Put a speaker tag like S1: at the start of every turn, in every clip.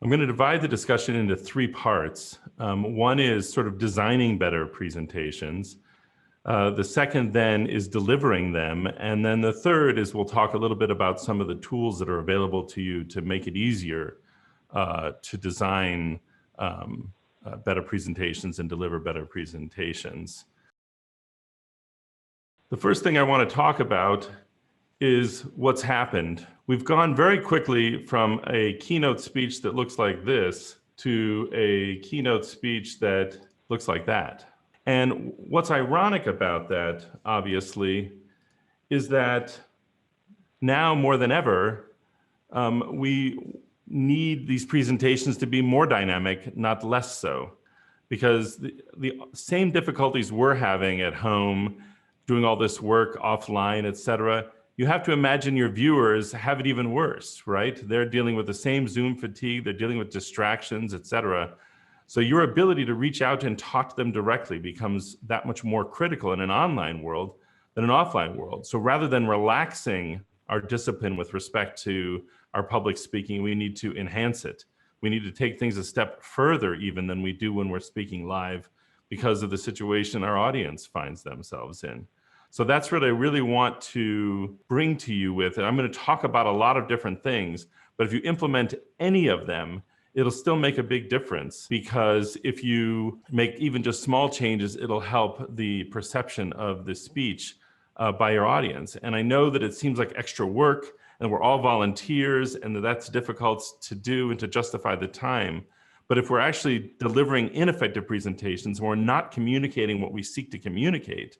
S1: I'm going to divide the discussion into three parts. One is sort of designing better presentations. The second then is delivering them. And then the third is we'll talk a little bit about some of the tools that are available to you to make it easier to design better presentations and deliver better presentations. The first thing I want to talk about is what's happened. We've gone very quickly from a keynote speech that looks like this to a keynote speech that looks like that. And what's ironic about that, obviously, is that now more than ever, we need these presentations to be more dynamic, not less so. Because the same difficulties we're having at home, doing all this work offline, et cetera, you have to imagine your viewers have it even worse, right? They're dealing with the same Zoom fatigue, they're dealing with distractions, et cetera. So your ability to reach out and talk to them directly becomes that much more critical in an online world than an offline world. So rather than relaxing our discipline with respect to our public speaking, we need to enhance it. We need to take things a step further even than we do when we're speaking live because of the situation our audience finds themselves in. So that's what I really want to bring to you with. And I'm going to talk about a lot of different things, but if you implement any of them, it'll still make a big difference, because if you make even just small changes, it'll help the perception of the speech by your audience. And I know that it seems like extra work and we're all volunteers and that's difficult to do and to justify the time. But if we're actually delivering ineffective presentations and we're not communicating what we seek to communicate,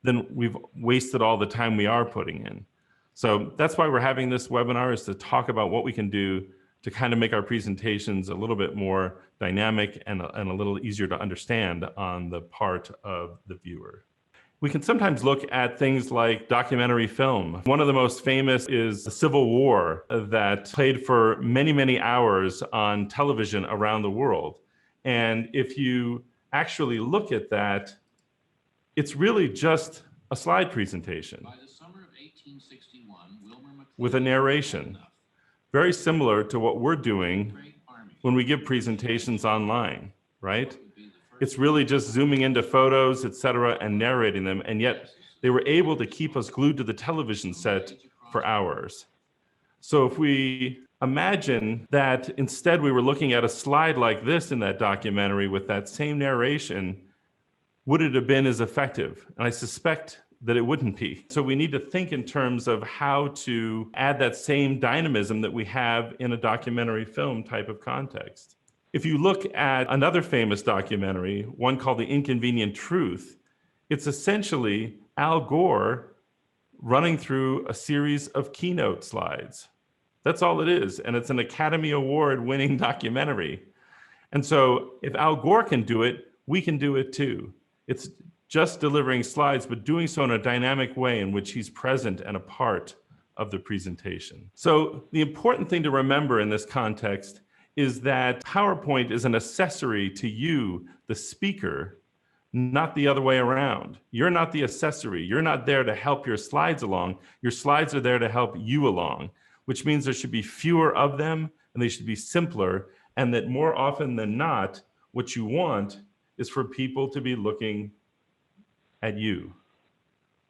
S1: then we've wasted all the time we are putting in. So that's why we're having this webinar, is to talk about what we can do to kind of make our presentations a little bit more dynamic and a little easier to understand on the part of the viewer. We can sometimes look at things like documentary film. One of the most famous is the Civil War that played for many, many hours on television around the world. And if you actually look at that, it's really just a slide presentation
S2: By the summer of 1861, Wilmer McLean
S1: with a narration, very similar to what we're doing when we give presentations online, right? It's really just zooming into photos, et cetera, and narrating them, and yet they were able to keep us glued to the television set for hours. So if we imagine that instead we were looking at a slide like this in that documentary with that same narration, would it have been as effective? And I suspect that it wouldn't be. So we need to think in terms of how to add that same dynamism that we have in a documentary film type of context. If you look at another famous documentary, one called The Inconvenient Truth, it's essentially Al Gore running through a series of keynote slides. That's all it is. And it's an Academy Award winning documentary. And so if Al Gore can do it, we can do it too. It's just delivering slides, but doing so in a dynamic way in which he's present and a part of the presentation. So the important thing to remember in this context is that PowerPoint is an accessory to you, the speaker, not the other way around. You're not the accessory. You're not there to help your slides along. Your slides are there to help you along, which means there should be fewer of them and they should be simpler, and that more often than not, what you want is for people to be looking at you.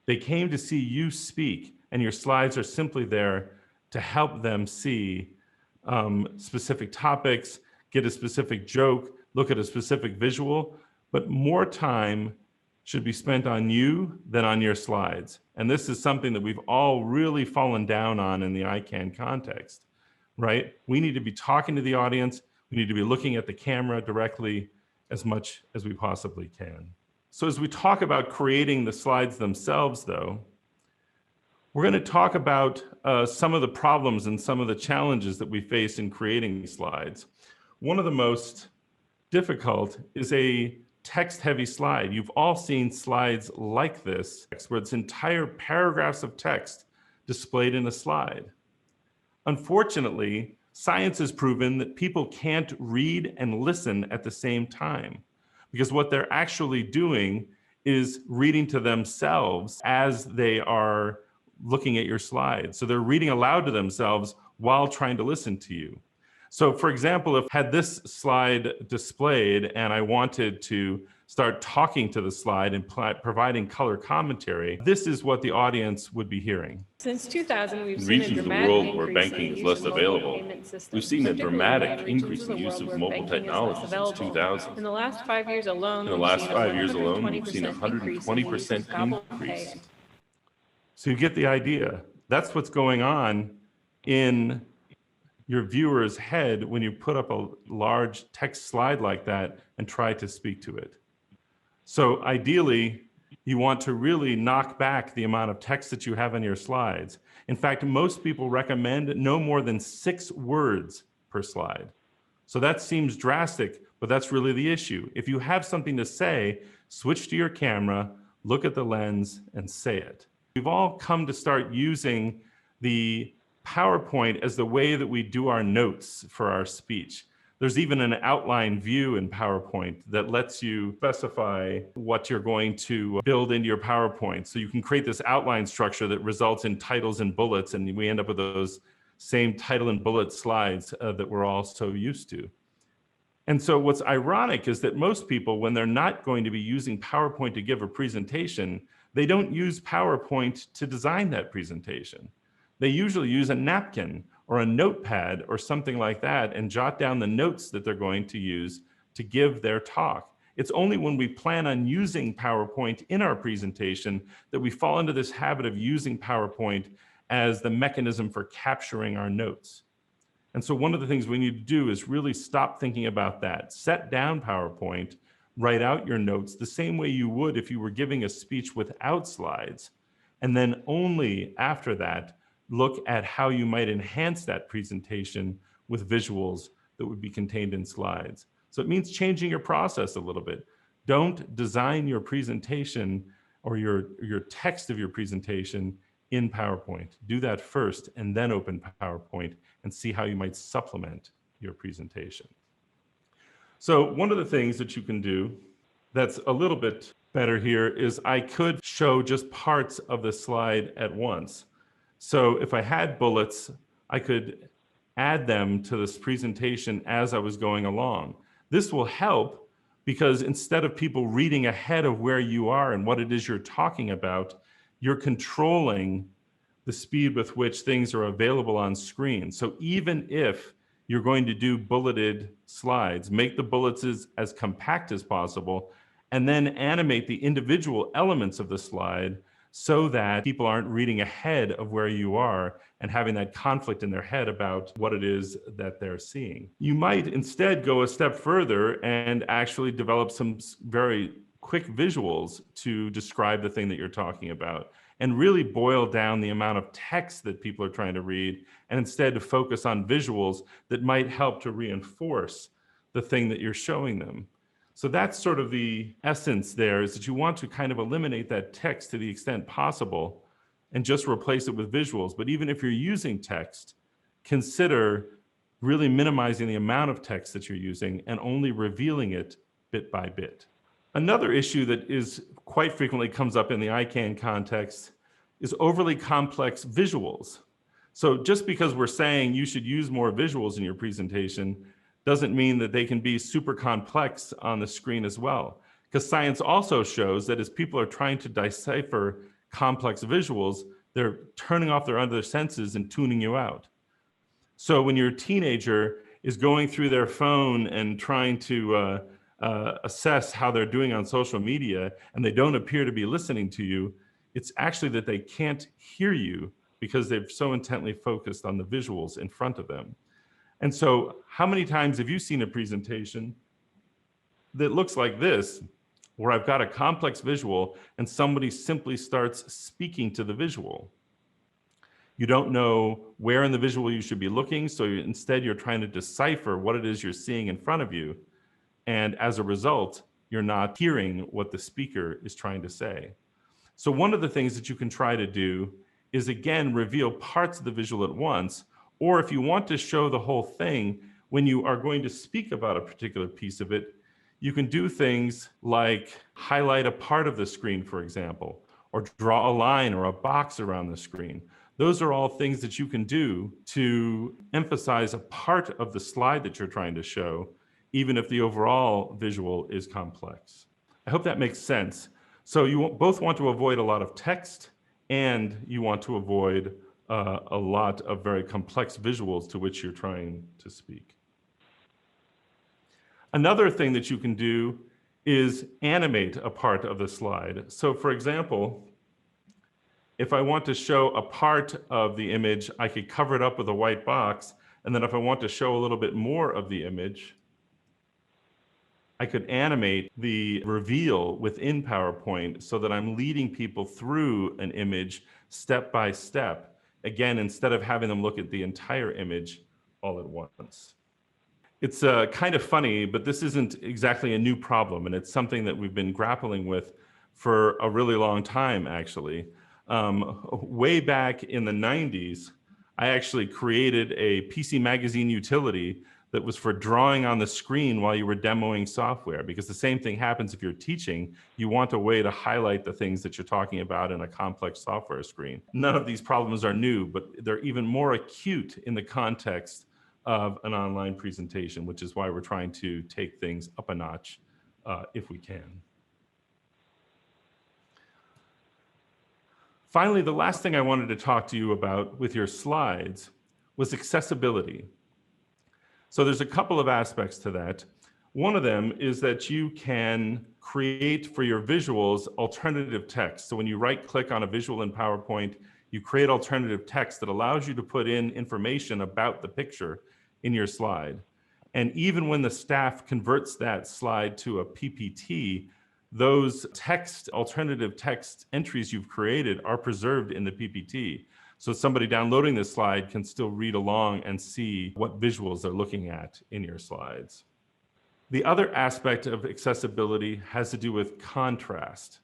S1: They came to see you speak, and your slides are simply there to help them see specific topics, get a specific joke, look at a specific visual, but more time should be spent on you than on your slides. And this is something that we've all really fallen down on in the ICANN context, right? We need to be talking to the audience. We need to be looking at the camera directly as much as we possibly can. So as we talk about creating the slides themselves, though, we're going to talk about some of the problems and some of the challenges that we face in creating slides. One of the most difficult is a text-heavy slide. You've all seen slides like this, where it's entire paragraphs of text displayed in a slide. Unfortunately, science has proven that people can't read and listen at the same time, because what they're actually doing is reading to themselves as they are looking at your slides. So they're reading aloud to themselves while trying to listen to you. So for example, if I had this slide displayed and I wanted to start talking to the slide and providing color commentary, this is what the audience would be hearing.
S3: Since 2000, we've
S4: In
S3: seen a
S4: regions of the
S3: dramatic
S4: world where
S3: increase in
S4: banking
S3: the
S4: is
S3: use
S4: less
S3: of mobile
S4: available,
S3: payment systems,
S4: we've seen a
S3: particularly
S4: dramatic
S3: in regions
S4: increase
S3: of
S4: in
S3: the
S4: use
S3: world
S4: of
S3: where
S4: mobile
S3: banking is less
S4: technology since
S3: available.
S4: 2000.
S3: In the last 5 years alone,
S4: In the
S3: we've
S4: last
S3: seen
S4: 5 years alone, we've
S3: 120%
S4: seen a
S3: increase in the use of
S4: 120%
S3: Apple
S4: increase.
S3: Pay.
S1: So you get the idea. That's what's going on in your viewer's head when you put up a large text slide like that and try to speak to it. So ideally, you want to really knock back the amount of text that you have on your slides. In fact, most people recommend no more than 6 words per slide. So that seems drastic, but that's really the issue. If you have something to say, switch to your camera, look at the lens, and say it. We've all come to start using the PowerPoint as the way that we do our notes for our speech. There's even an outline view in PowerPoint that lets you specify what you're going to build into your PowerPoint. So you can create this outline structure that results in titles and bullets, and we end up with those same title and bullet slides that we're all so used to. And so what's ironic is that most people, when they're not going to be using PowerPoint to give a presentation, they don't use PowerPoint to design that presentation. They usually use a napkin or a notepad or something like that and jot down the notes that they're going to use to give their talk. It's only when we plan on using PowerPoint in our presentation that we fall into this habit of using PowerPoint as the mechanism for capturing our notes. And so one of the things we need to do is really stop thinking about that. Set down PowerPoint, write out your notes the same way you would if you were giving a speech without slides. And then only after that, look at how you might enhance that presentation with visuals that would be contained in slides. So it means changing your process a little bit. Don't design your presentation or your text of your presentation in PowerPoint. Do that first and then open PowerPoint and see how you might supplement your presentation. So one of the things that you can do that's a little bit better here is I could show just parts of the slide at once. So if I had bullets, I could add them to this presentation as I was going along. This will help because instead of people reading ahead of where you are and what it is you're talking about, you're controlling the speed with which things are available on screen. So even if you're going to do bulleted slides, make the bullets as compact as possible, and then animate the individual elements of the slide so that people aren't reading ahead of where you are and having that conflict in their head about what it is that they're seeing. You might instead go a step further and actually develop some very quick visuals to describe the thing that you're talking about and really boil down the amount of text that people are trying to read and instead to focus on visuals that might help to reinforce the thing that you're showing them. So that's sort of the essence there, is that you want to kind of eliminate that text to the extent possible and just replace it with visuals. But even if you're using text, consider really minimizing the amount of text that you're using and only revealing it bit by bit. Another issue that is quite frequently comes up in the ICANN context is overly complex visuals. So just because we're saying you should use more visuals in your presentation doesn't mean that they can be super complex on the screen as well. Because science also shows that as people are trying to decipher complex visuals, they're turning off their other senses and tuning you out. So when your teenager is going through their phone and trying to assess how they're doing on social media and they don't appear to be listening to you, it's actually that they can't hear you because they've so intently focused on the visuals in front of them. And so how many times have you seen a presentation that looks like this, where I've got a complex visual and somebody simply starts speaking to the visual? You don't know where in the visual you should be looking, so instead you're trying to decipher what it is you're seeing in front of you. And as a result, you're not hearing what the speaker is trying to say. So one of the things that you can try to do is, again, reveal parts of the visual at once. Or if you want to show the whole thing, when you are going to speak about a particular piece of it, you can do things like highlight a part of the screen, for example, or draw a line or a box around the screen. Those are all things that you can do to emphasize a part of the slide that you're trying to show, even if the overall visual is complex. I hope that makes sense. So you both want to avoid a lot of text, and you want to avoid a lot of very complex visuals to which you're trying to speak. Another thing that you can do is animate a part of the slide. So for example, if I want to show a part of the image, I could cover it up with a white box. And then if I want to show a little bit more of the image, I could animate the reveal within PowerPoint so that I'm leading people through an image step by step. Again, instead of having them look at the entire image all at once. It's kind of funny, but this isn't exactly a new problem, and it's something that we've been grappling with for a really long time, actually. Way back in the 90s, I actually created a PC Magazine utility that was for drawing on the screen while you were demoing software, because the same thing happens if you're teaching. You want a way to highlight the things that you're talking about in a complex software screen. None of these problems are new, but they're even more acute in the context of an online presentation, which is why we're trying to take things up a notch if we can. Finally, the last thing I wanted to talk to you about with your slides was accessibility. So there's a couple of aspects to that. One of them is that you can create for your visuals alternative text. So when you right-click on a visual in PowerPoint, you create alternative text that allows you to put in information about the picture in your slide. And even when the staff converts that slide to a PPT, those alternative text entries you've created are preserved in the PPT. So somebody downloading this slide can still read along and see what visuals they're looking at in your slides. The other aspect of accessibility has to do with contrast.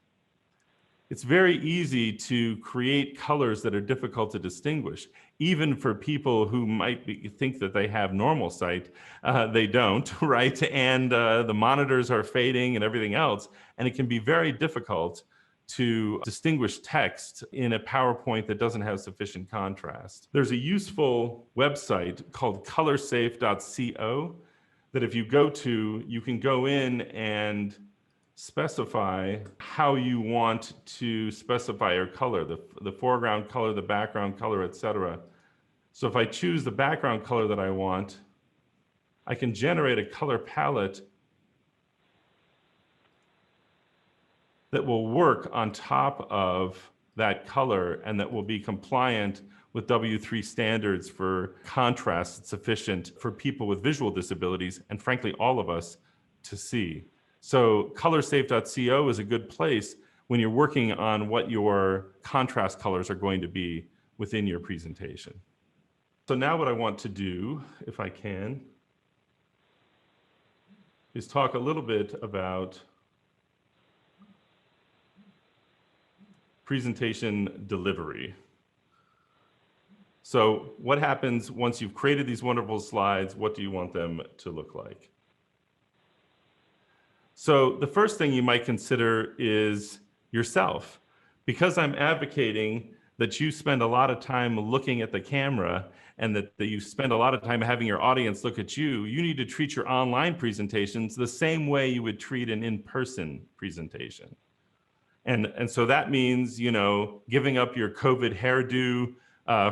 S1: It's very easy to create colors that are difficult to distinguish, even for people who might think that they have normal sight. They don't, right? And the monitors are fading and everything else. And it can be very difficult to distinguish text in a PowerPoint that doesn't have sufficient contrast. There's a useful website called colorsafe.co that if you go to, you can go in and specify how you want to specify your color, the foreground color, the background color, etc. So if I choose the background color that I want, I can generate a color palette that will work on top of that color and that will be compliant with W3 standards for contrast that's sufficient for people with visual disabilities and frankly all of us to see. So colorsafe.co is a good place when you're working on what your contrast colors are going to be within your presentation. So now what I want to do, if I can, is talk a little bit about presentation delivery. So what happens once you've created these wonderful slides? What do you want them to look like? So the first thing you might consider is yourself. Because I'm advocating that you spend a lot of time looking at the camera and that you spend a lot of time having your audience look at you, you need to treat your online presentations the same way you would treat an in-person presentation. And so that means, you know, giving up your COVID hairdo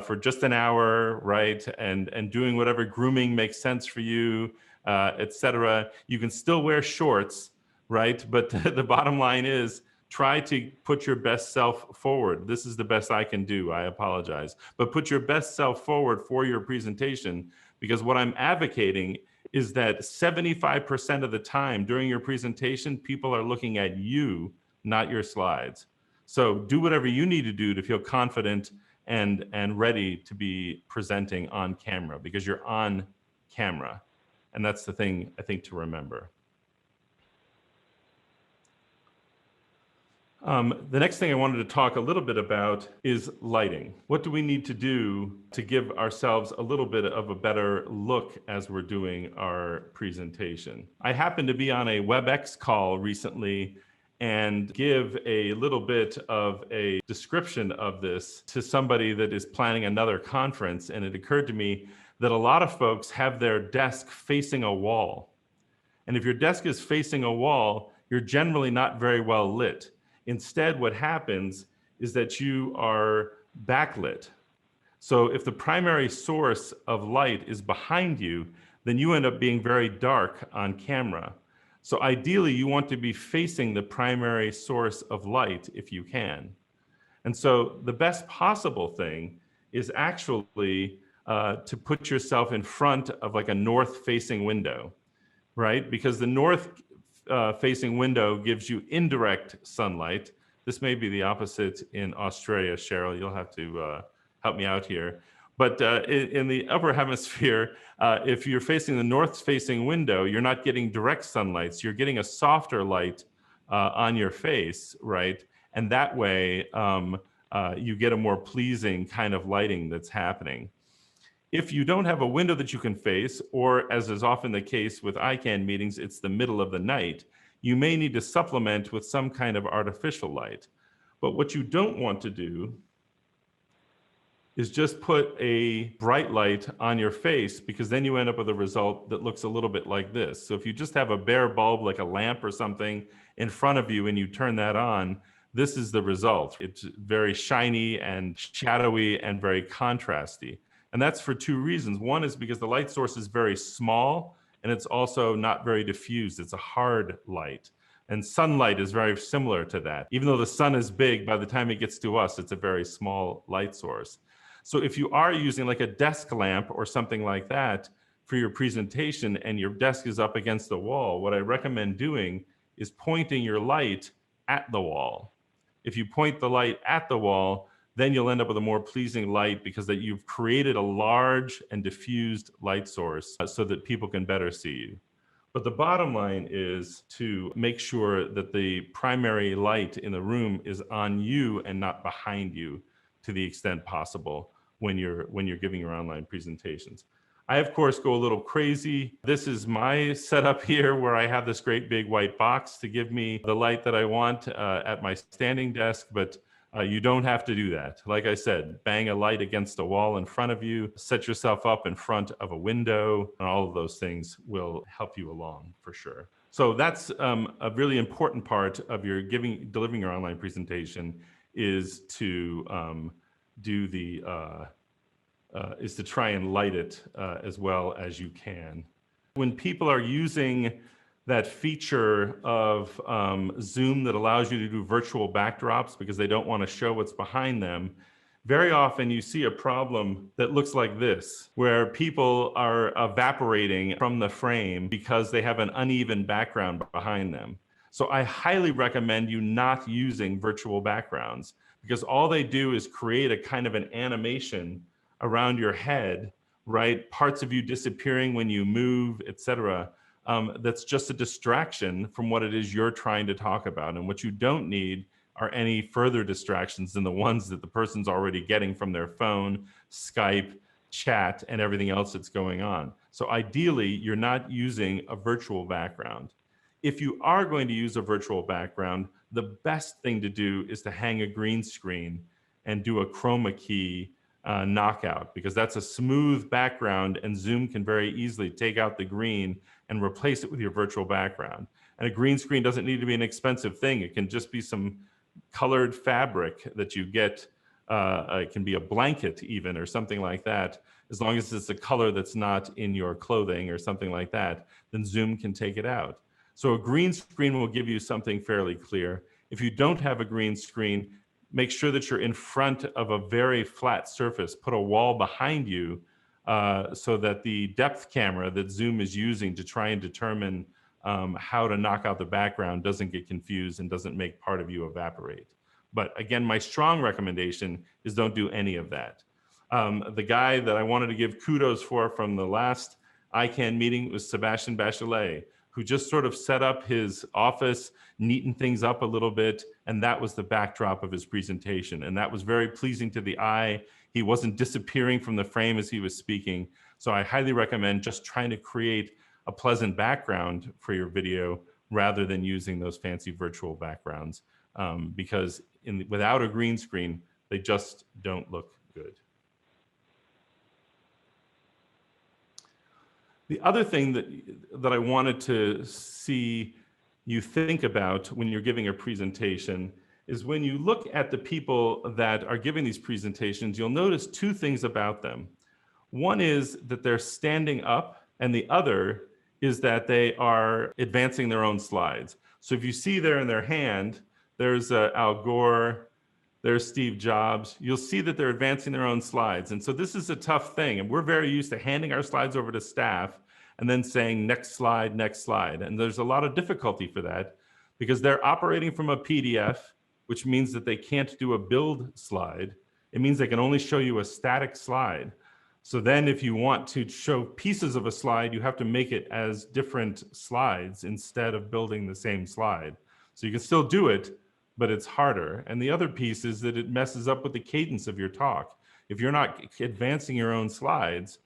S1: for just an hour, right? And doing whatever grooming makes sense for you, etc. You can still wear shorts, right? But the bottom line is try to put your best self forward. This is the best I can do. I apologize. But put your best self forward for your presentation, because what I'm advocating is that 75% of the time during your presentation, people are looking at you, not your slides. So do whatever you need to do to feel confident and ready to be presenting on camera, because you're on camera. And that's the thing I think to remember. The next thing I wanted to talk a little bit about is lighting. What do we need to do to give ourselves a little bit of a better look as we're doing our presentation? I happened to be on a WebEx call recently, and give a little bit of a description of this to somebody that is planning another conference. And it occurred to me that a lot of folks have their desk facing a wall. And if your desk is facing a wall, you're generally not very well lit. Instead, what happens is that you are backlit. So if the primary source of light is behind you, then you end up being very dark on camera. So ideally, you want to be facing the primary source of light if you can. And so the best possible thing is actually to put yourself in front of like a north-facing window, right? Because the north-facing window gives you indirect sunlight. This may be the opposite in Australia, Cheryl. You'll have to help me out here. But in the upper hemisphere, if you're facing the north-facing window, you're not getting direct sunlight. So you're getting a softer light on your face, right? And that way, you get a more pleasing kind of lighting that's happening. If you don't have a window that you can face, or as is often the case with ICANN meetings, it's the middle of the night, you may need to supplement with some kind of artificial light. But what you don't want to do is just put a bright light on your face, because then you end up with a result that looks a little bit like this. So if you just have a bare bulb, like a lamp or something in front of you and you turn that on, this is the result. It's very shiny and shadowy and very contrasty. And that's for two reasons. One is because the light source is very small, and it's also not very diffused. It's a hard light. And sunlight is very similar to that. Even though the sun is big, by the time it gets to us, it's a very small light source. So if you are using like a desk lamp or something like that for your presentation and your desk is up against the wall, what I recommend doing is pointing your light at the wall. If you point the light at the wall, then you'll end up with a more pleasing light, because that you've created a large and diffused light source so that people can better see you. But the bottom line is to make sure that the primary light in the room is on you and not behind you to the extent possible when you're giving your online presentations. I, of course, go a little crazy. This is my setup here, where I have this great big white box to give me the light that I want at my standing desk, but you don't have to do that. Like I said, bang a light against a wall in front of you, set yourself up in front of a window, and all of those things will help you along for sure. So that's a really important part of your delivering your online presentation, is to is to try and light it as well as you can. When people are using that feature of Zoom that allows you to do virtual backdrops because they don't want to show what's behind them, very often you see a problem that looks like this, where people are evaporating from the frame because they have an uneven background behind them. So I highly recommend you not using virtual backgrounds, because all they do is create a kind of an animation around your head, right? Parts of you disappearing when you move, etc. That's just a distraction from what it is you're trying to talk about. And what you don't need are any further distractions than the ones that the person's already getting from their phone, Skype, chat, and everything else that's going on. So ideally, you're not using a virtual background. If you are going to use a virtual background, the best thing to do is to hang a green screen and do a chroma key knockout, because that's a smooth background, and Zoom can very easily take out the green and replace it with your virtual background. And a green screen doesn't need to be an expensive thing. It can just be some colored fabric that you get. It can be a blanket even, or something like that. As long as it's a color that's not in your clothing or something like that, then Zoom can take it out. So a green screen will give you something fairly clear. If you don't have a green screen, make sure that you're in front of a very flat surface. Put a wall behind you so that the depth camera that Zoom is using to try and determine how to knock out the background doesn't get confused and doesn't make part of you evaporate. But again, my strong recommendation is don't do any of that. The guy that I wanted to give kudos for from the last ICANN meeting was Sebastian Bachelet, who just sort of set up his office, neatened things up a little bit, and that was the backdrop of his presentation. And that was very pleasing to the eye. He wasn't disappearing from the frame as he was speaking. So I highly recommend just trying to create a pleasant background for your video rather than using those fancy virtual backgrounds, because without a green screen, they just don't look good. The other thing that I wanted to see you think about when you're giving a presentation is when you look at the people that are giving these presentations, you'll notice two things about them. One is that they're standing up, and the other is that they are advancing their own slides. So if you see there in their hand, there's Al Gore, there's Steve Jobs. You'll see that they're advancing their own slides. And so this is a tough thing. And we're very used to handing our slides over to staff and then saying, next slide, next slide. And there's a lot of difficulty for that because they're operating from a PDF, which means that they can't do a build slide. It means they can only show you a static slide. So then if you want to show pieces of a slide, you have to make it as different slides instead of building the same slide. So you can still do it, but it's harder. And the other piece is that it messes up with the cadence of your talk. If you're not advancing your own slides,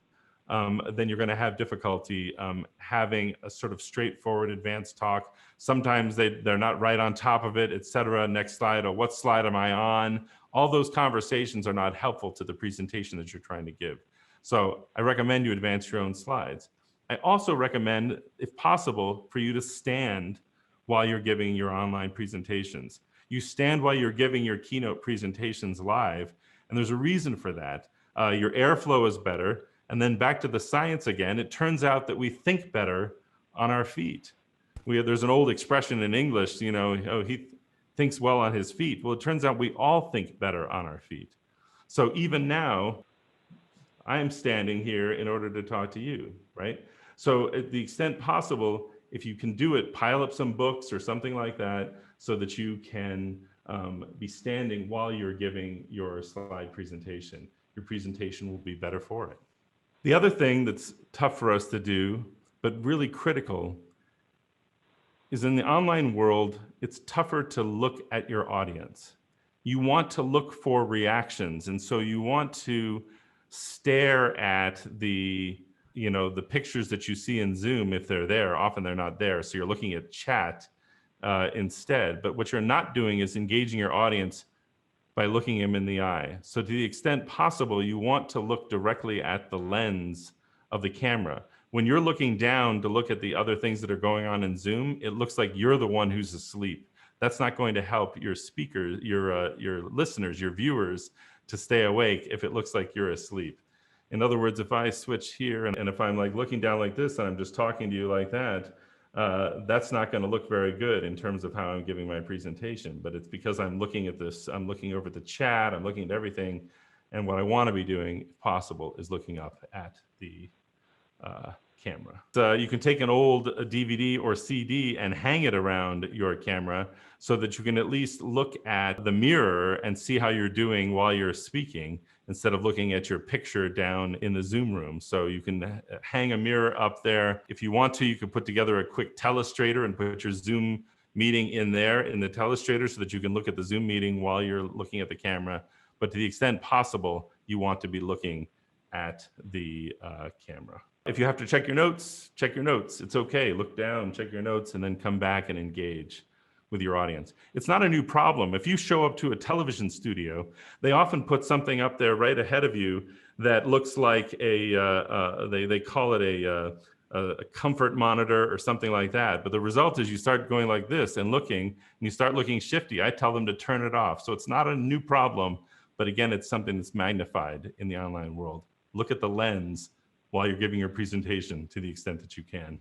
S1: then you're going to have difficulty having a sort of straightforward advanced talk. Sometimes they're not right on top of it, et cetera. Next slide, or what slide am I on? All those conversations are not helpful to the presentation that you're trying to give. So I recommend you advance your own slides. I also recommend, if possible, for you to stand while you're giving your online presentations. You stand while you're giving your keynote presentations live, and there's a reason for that. Your airflow is better. And then back to the science again, it turns out that we think better on our feet. There's an old expression in English, oh, he thinks well on his feet. Well, it turns out we all think better on our feet. So even now, I am standing here in order to talk to you, right? So at the extent possible, if you can do it, pile up some books or something like that so that you can be standing while you're giving your slide presentation. Your presentation will be better for it. The other thing that's tough for us to do, but really critical, is in the online world, it's tougher to look at your audience. You want to look for reactions, and so you want to stare at the pictures that you see in Zoom if they're there. Often they're not there, so you're looking at chat instead. But what you're not doing is engaging your audience by looking him in the eye. So to the extent possible, you want to look directly at the lens of the camera. When you're looking down to look at the other things that are going on in Zoom, it looks like you're the one who's asleep. That's not going to help your speakers, your listeners, your viewers to stay awake if it looks like you're asleep. In other words, if I switch here and if I'm like looking down like this and I'm just talking to you like that, that's not going to look very good in terms of how I'm giving my presentation. But it's because I'm looking at this, I'm looking over the chat, I'm looking at everything. And what I want to be doing, if possible, is looking up at the camera. So you can take an old DVD or CD and hang it around your camera so that you can at least look at the mirror and see how you're doing while you're speaking instead of looking at your picture down in the Zoom room. So you can hang a mirror up there. If you want to, you can put together a quick telestrator and put your Zoom meeting in there in the telestrator so that you can look at the Zoom meeting while you're looking at the camera. But to the extent possible, you want to be looking at the camera. If you have to check your notes, check your notes. It's okay. Look down, check your notes, and then come back and engage with your audience. It's not a new problem. If you show up to a television studio, they often put something up there right ahead of you that looks like they call it a comfort monitor or something like that. But the result is you start going like this and looking, and you start looking shifty. I tell them to turn it off. So it's not a new problem, but again, it's something that's magnified in the online world. Look at the lens while you're giving your presentation to the extent that you can.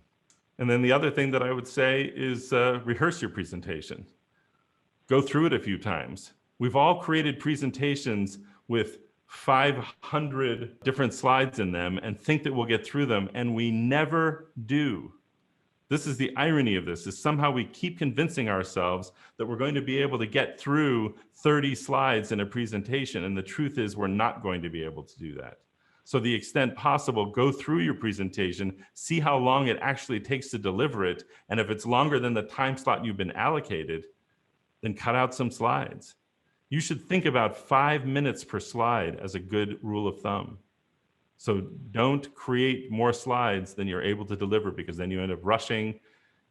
S1: And then the other thing that I would say is rehearse your presentation. Go through it a few times. We've all created presentations with 500 different slides in them and think that we'll get through them, and we never do. This is the irony of this, is somehow we keep convincing ourselves that we're going to be able to get through 30 slides in a presentation, and the truth is we're not going to be able to do that. So the extent possible, go through your presentation, see how long it actually takes to deliver it. And if it's longer than the time slot you've been allocated, then cut out some slides. You should think about 5 minutes per slide as a good rule of thumb. So don't create more slides than you're able to deliver, because then you end up rushing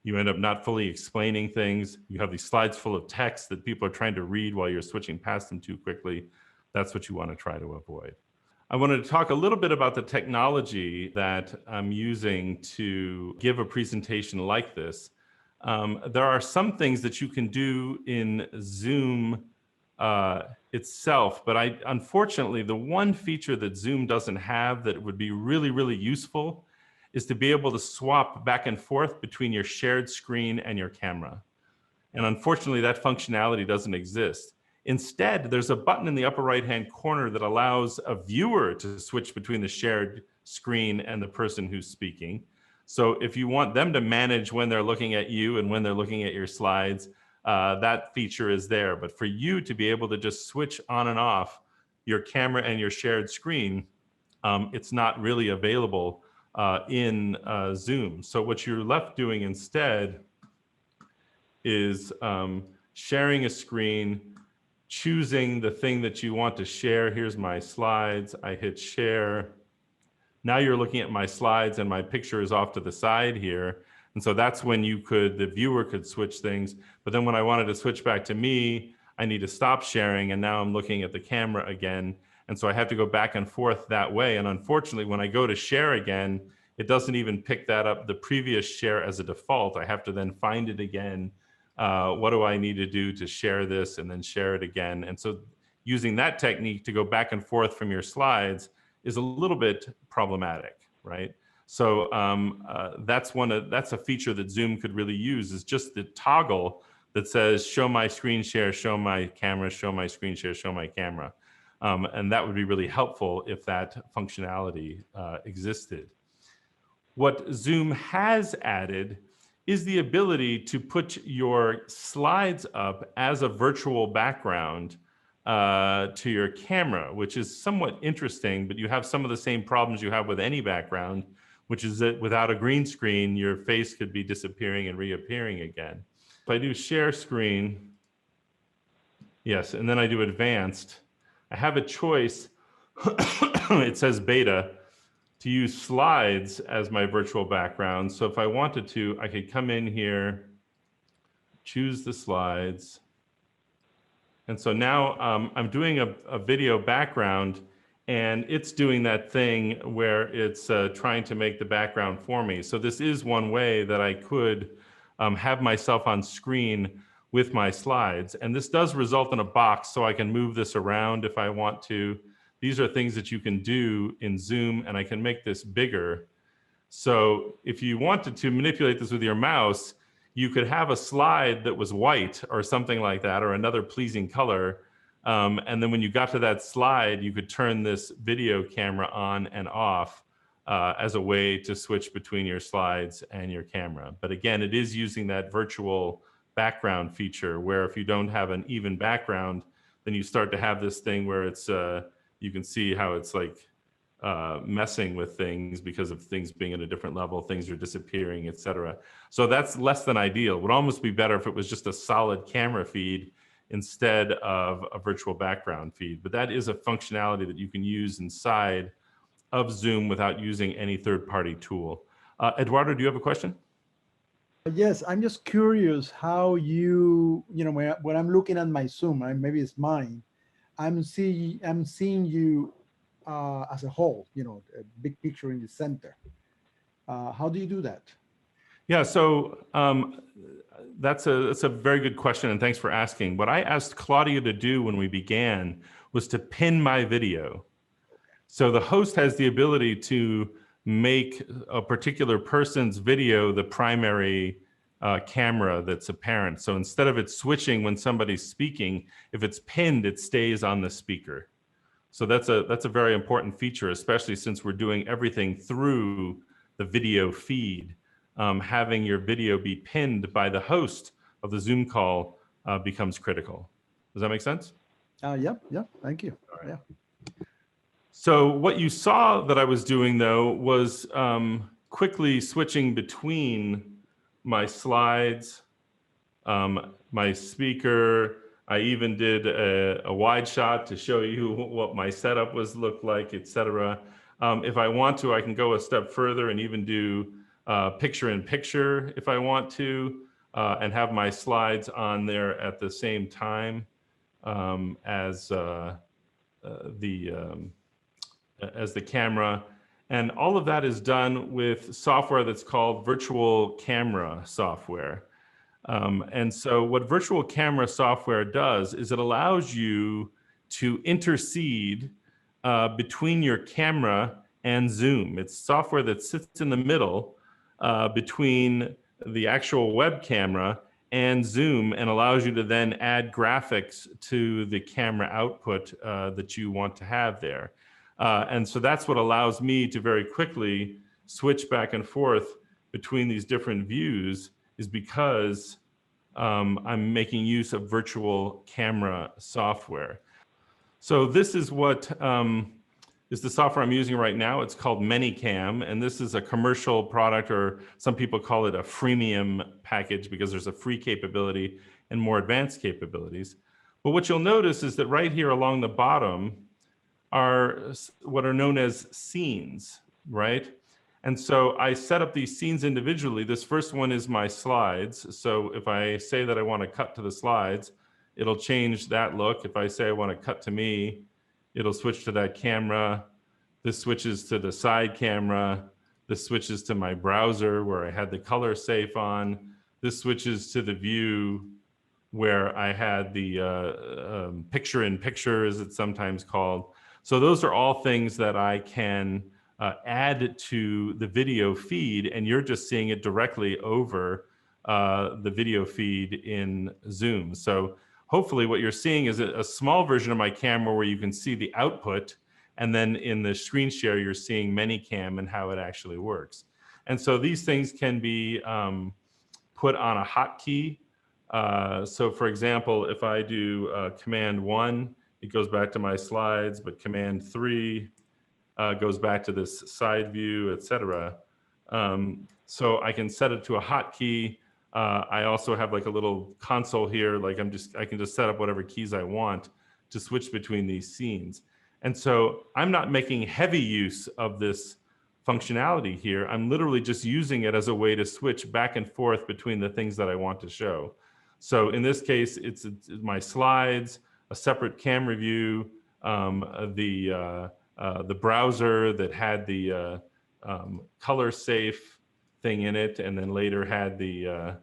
S1: You end up not fully explaining things. You have these slides full of text that people are trying to read while you're switching past them too quickly. That's what you want to try to avoid. I wanted to talk a little bit about the technology that I'm using to give a presentation like this. There are some things that you can do in Zoom itself, but unfortunately, the one feature that Zoom doesn't have that would be really, really useful is to be able to swap back and forth between your shared screen and your camera. And unfortunately, that functionality doesn't exist. Instead, there's a button in the upper right-hand corner that allows a viewer to switch between the shared screen and the person who's speaking. So if you want them to manage when they're looking at you and when they're looking at your slides, that feature is there. But for you to be able to just switch on and off your camera and your shared screen, it's not really available in Zoom. So what you're left doing instead is sharing a screen, choosing the thing that you want to share. Here's my slides. I hit share. Now you're looking at my slides and my picture is off to the side here. And so that's when the viewer could switch things. But then when I wanted to switch back to me, I need to stop sharing. And now I'm looking at the camera again. And so I have to go back and forth that way. And unfortunately, when I go to share again, it doesn't even pick that up, the previous share as a default. I have to then find it again. What do I need to do to share this and then share it again? And so using that technique to go back and forth from your slides is a little bit problematic, right? So that's a feature that Zoom could really use, is just the toggle that says, show my screen share, show my camera, show my screen share, show my camera. And that would be really helpful if that functionality existed. What Zoom has added is the ability to put your slides up as a virtual background to your camera, which is somewhat interesting, but you have some of the same problems you have with any background, which is that without a green screen, your face could be disappearing and reappearing again. If I do share screen, yes, and then I do advanced, I have a choice, it says beta, to use slides as my virtual background. So if I wanted to, I could come in here, choose the slides. And so now I'm doing a video background, and it's doing that thing where it's trying to make the background for me. So this is one way that I could have myself on screen with my slides. And this does result in a box, so I can move this around if I want to. These are things that you can do in Zoom, and I can make this bigger. So if you wanted to manipulate this with your mouse, you could have a slide that was white or something like that, or another pleasing color. And then when you got to that slide, you could turn this video camera on and off as a way to switch between your slides and your camera. But again, it is using that virtual background feature, where if you don't have an even background, then you start to have this thing where it's, you can see how it's like messing with things because of things being at a different level, things are disappearing, etc. So that's less than ideal. It would almost be better if it was just a solid camera feed instead of a virtual background feed. But that is a functionality that you can use inside of Zoom without using any third-party tool. Eduardo, do you have a question?
S4: Yes, I'm just curious how when I'm looking at my Zoom, maybe it's mine, I'm seeing you as a whole, a big picture in the center. How do you do that?
S1: Yeah, so that's a very good question, and thanks for asking. What I asked Claudia to do when we began was to pin my video. So the host has the ability to make a particular person's video the primary camera that's apparent. So instead of it switching when somebody's speaking, if it's pinned, it stays on the speaker. So that's a very important feature, especially since we're doing everything through the video feed. Having your video be pinned by the host of the Zoom call becomes critical. Does that make sense?
S4: Yeah, thank you.
S1: All right.
S4: Yeah.
S1: So what you saw that I was doing, though, was quickly switching between my slides, my speaker. I even did a wide shot to show you what my setup looked like, etc. If I want to, I can go a step further and even do picture-in-picture if I want to, and have my slides on there at the same time as the camera. And all of that is done with software that's called virtual camera software. And so what virtual camera software does is it allows you to intercede between your camera and Zoom. It's software that sits in the middle between the actual web camera and Zoom and allows you to then add graphics to the camera output that you want to have there. And so that's what allows me to very quickly switch back and forth between these different views, is because I'm making use of virtual camera software. So this is what is the software I'm using right now. It's called ManyCam, and this is a commercial product, or some people call it a freemium package, because there's a free capability and more advanced capabilities. But what you'll notice is that right here along the bottom are what are known as scenes, right? And so I set up these scenes individually. This first one is my slides. So if I say that I want to cut to the slides, it'll change that look. If I say I want to cut to me, it'll switch to that camera. This switches to the side camera. This switches to my browser where I had the color safe on. This switches to the view where I had the picture-in-picture, as it's sometimes called. So those are all things that I can add to the video feed, and you're just seeing it directly over the video feed in Zoom. So hopefully what you're seeing is a small version of my camera where you can see the output, and then in the screen share, you're seeing ManyCam and how it actually works. And so these things can be put on a hotkey. So for example, if I do Command 1, it goes back to my slides, but Command 3 goes back to this side view, etc. So I can set it to a hotkey. I also have like a little console here, like I can just set up whatever keys I want to switch between these scenes. And so I'm not making heavy use of this functionality here. I'm literally just using it as a way to switch back and forth between the things that I want to show. So in this case, it's my slides, a separate camera view, the browser that had the color safe thing in it, and then later had the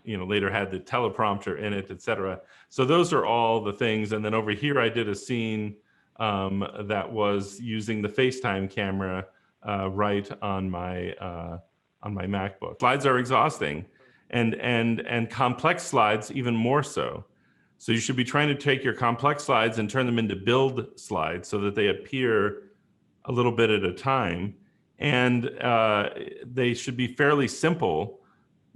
S1: later had the teleprompter in it, etc. So those are all the things. And then over here, I did a scene that was using the FaceTime camera right on my MacBook. Slides are exhausting, and complex slides even more so. So you should be trying to take your complex slides and turn them into build slides so that they appear a little bit at a time. And they should be fairly simple,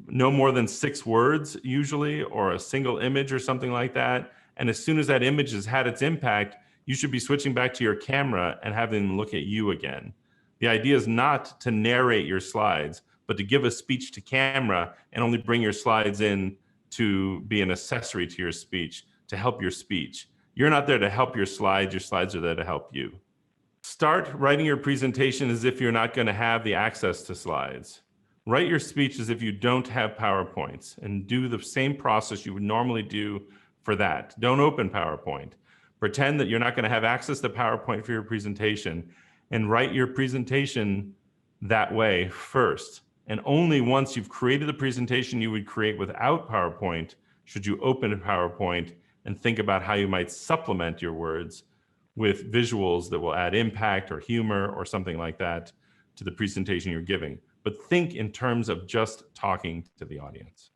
S1: no more than 6 words usually, or a single image or something like that. And as soon as that image has had its impact, you should be switching back to your camera and having them look at you again. The idea is not to narrate your slides, but to give a speech to camera and only bring your slides in to be an accessory to your speech, to help your speech. You're not there to help your slides are there to help you. Start writing your presentation as if you're not going to have the access to slides. Write your speech as if you don't have PowerPoints, and do the same process you would normally do for that. Don't open PowerPoint. Pretend that you're not going to have access to PowerPoint for your presentation, and write your presentation that way first. And only once you've created the presentation you would create without PowerPoint should you open a PowerPoint and think about how you might supplement your words with visuals that will add impact or humor or something like that to the presentation you're giving. But think in terms of just talking to the audience.